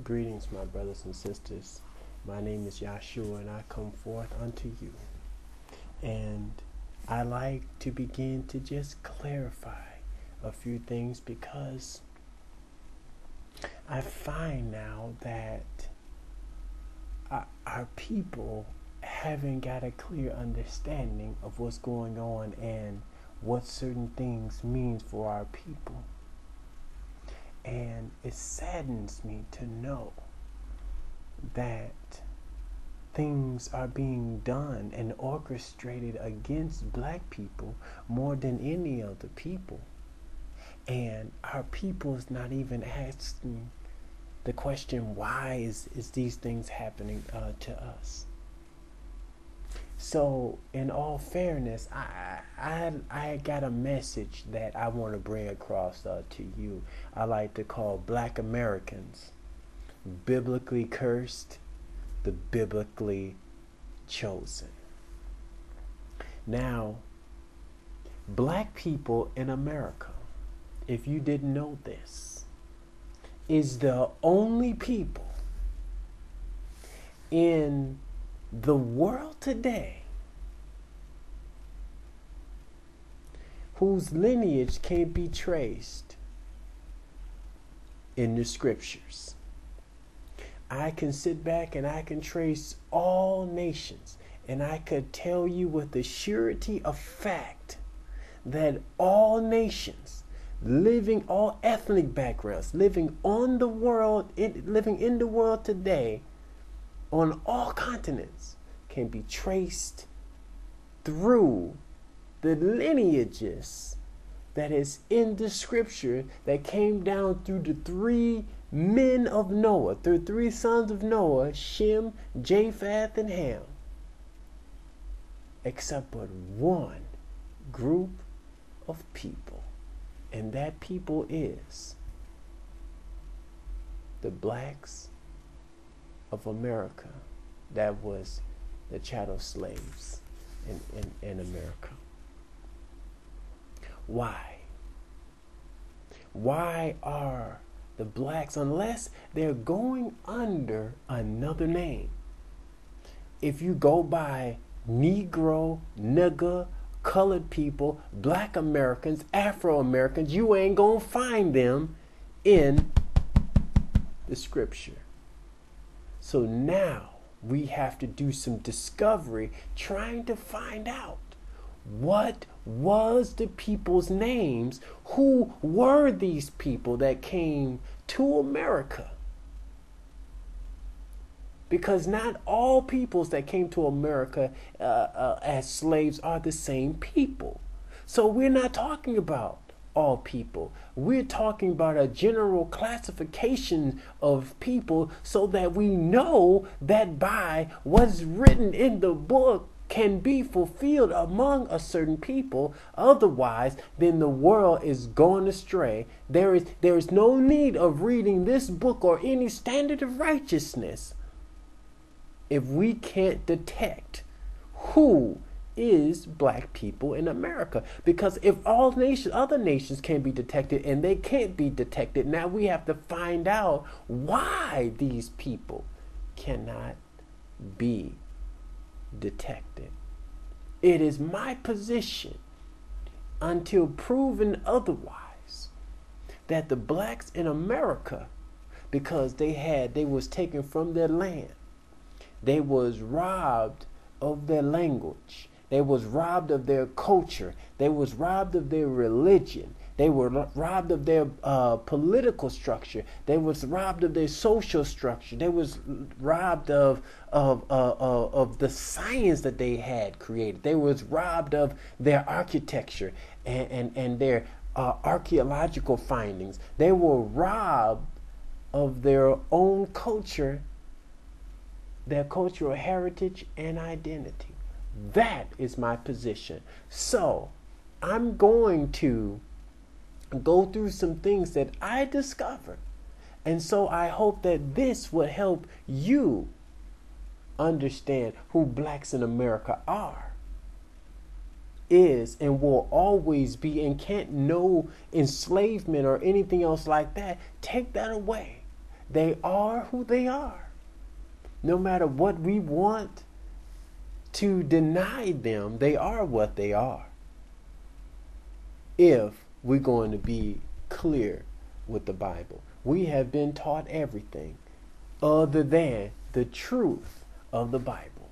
Greetings, my brothers and sisters. My name is Yahshua, and I come forth unto you. And I like to begin to just clarify a few things because I find now that our people haven't got a clear understanding of what's going on and what certain things means for our people. And it saddens me to know that things are being done and orchestrated against black people more than any other people. And our people is not even asking the question, why is these things happening to us? So, in all fairness, I got a message that I want to bring across to you. I like to call Black Americans biblically cursed, the biblically chosen. Now, black people in America, if you didn't know this, is the only people in the world today whose lineage can be traced in the scriptures. I can sit back and I can trace all nations, and I could tell you with the surety of fact that all nations living, all ethnic backgrounds, living on the world, living in the world today, on all continents, can be traced through the lineages that is in the scripture that came down through the three men of Noah, the three sons of Noah, Shem, Japheth, and Ham, except but one group of people, and that people is the blacks of America. That was the chattel slaves in America. Why? Why are the blacks, unless they're going under another name? If you go by Negro, nigger, colored people, black Americans, Afro Americans, you ain't gonna find them in the scripture. So now we have to do some discovery, trying to find out what was the people's names, who were these people that came to America. Because not all peoples that came to America as slaves are the same people. So we're not talking about all people. We're talking about a general classification of people so that we know that by what's written in the book can be fulfilled among a certain people. Otherwise, then the world is going astray. There is no need of reading this book or any standard of righteousness if we can't detect who is black people in America. Because if all nations, other nations can be detected and they can't be detected, now we have to find out why these people cannot be detected. It is my position, until proven otherwise, that the blacks in America, because they was taken from their land, they was robbed of their language, they was robbed of their culture, they was robbed of their religion, they were robbed of their political structure, they was robbed of their social structure, they was robbed of the science that they had created, they was robbed of their architecture and their archaeological findings, they were robbed of their own culture, their cultural heritage and identity. That is my position. So I'm going to go through some things that I discovered. And so I hope that this will help you understand who blacks in America are, is, and will always be, and can't know enslavement or anything else like that. Take that away. They are who they are. No matter what we want to deny them, they are what they are. If we're going to be clear with the Bible, we have been taught everything other than the truth of the Bible.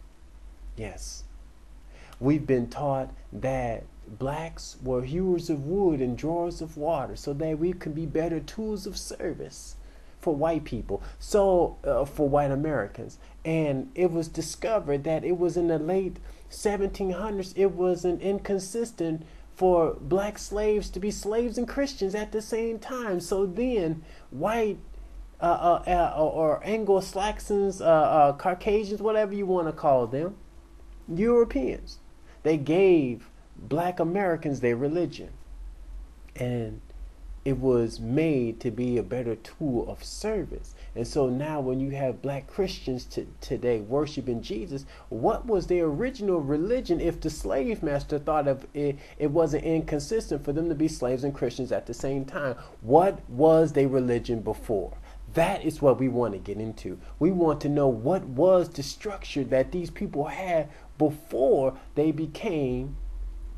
Yes. We've been taught that blacks were hewers of wood and drawers of water so that we could be better tools of service for white people, for white Americans. And it was discovered that it was in the late 1700s, it was an inconsistent for black slaves to be slaves and Christians at the same time. So then white or Anglo-Saxons, Caucasians, whatever you want to call them, Europeans, they gave black Americans their religion. And it was made to be a better tool of service. And so now when you have black Christians today worshiping Jesus, what was their original religion if the slave master thought of it, it wasn't inconsistent for them to be slaves and Christians at the same time? What was their religion before? That is what we want to get into. We want to know what was the structure that these people had before they became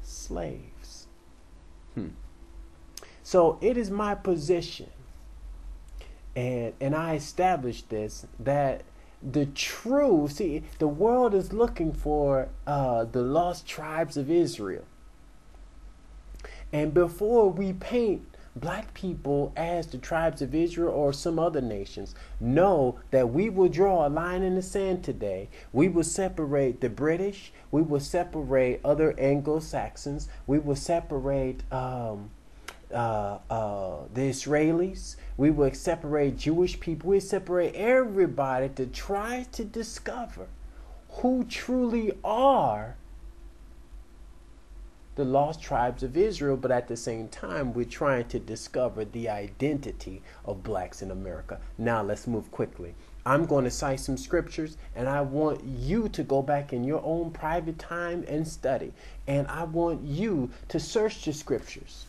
slaves. So it is my position, and I established this, that the truth, see, the world is looking for the lost tribes of Israel. And before we paint black people as the tribes of Israel or some other nations, know that we will draw a line in the sand today. We will separate the British. We will separate other Anglo-Saxons. We will separate the Israelis. We will separate Jewish people. We separate everybody to try to discover who truly are the lost tribes of Israel, but at the same time, we're trying to discover the identity of blacks in America. Now, let's move quickly. I'm going to cite some scriptures, and I want you to go back in your own private time and study. And I want you to search the scriptures.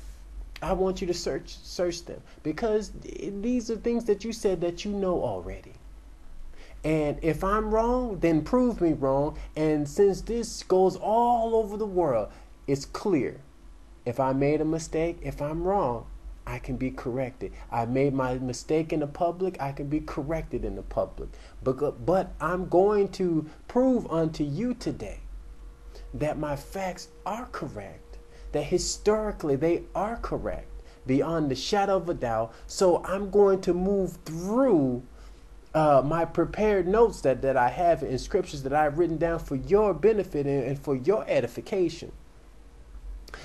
I want you to search them, because these are things that you said that you know already. And if I'm wrong, then prove me wrong. And since this goes all over the world, it's clear. If I made a mistake, if I'm wrong, I can be corrected. I made my mistake in the public, I can be corrected in the public. But I'm going to prove unto you today that my facts are correct, that historically they are correct, beyond the shadow of a doubt. So I'm going to move through my prepared notes that I have in scriptures that I've written down for your benefit and for your edification,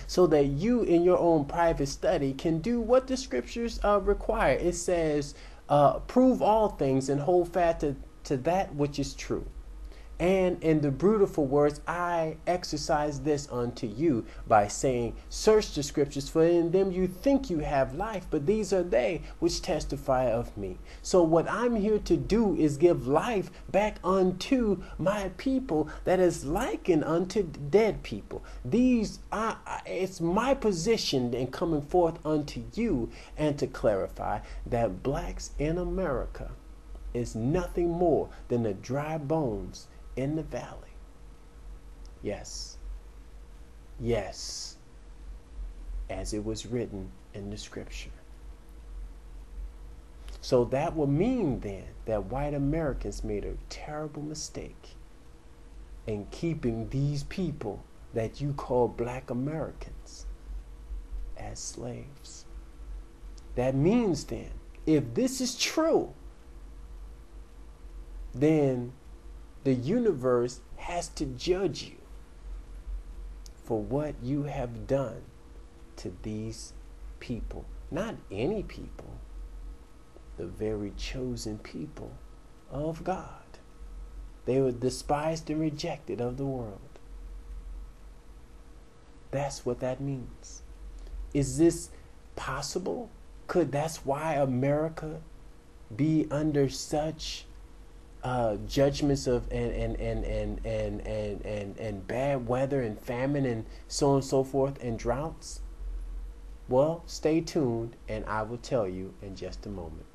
so that you in your own private study can do what the scriptures require. It says, prove all things and hold fast to that which is true. And in the beautiful words, I exercise this unto you by saying, search the scriptures, for in them you think you have life, but these are they which testify of me. So what I'm here to do is give life back unto my people that is likened unto dead people. It's my position in coming forth unto you and to clarify that blacks in America is nothing more than the dry bones in the valley. Yes. Yes. As it was written in the scripture. So that would mean then that white Americans made a terrible mistake in keeping these people that you call black Americans as slaves. That means then, if this is true, then the universe has to judge you for what you have done to these people. Not any people, the very chosen people of God. They were despised and rejected of the world. That's what that means. Is this possible? That's why America be under such judgments of and bad weather and famine and so on and so forth and droughts? Well, stay tuned and I will tell you in just a moment.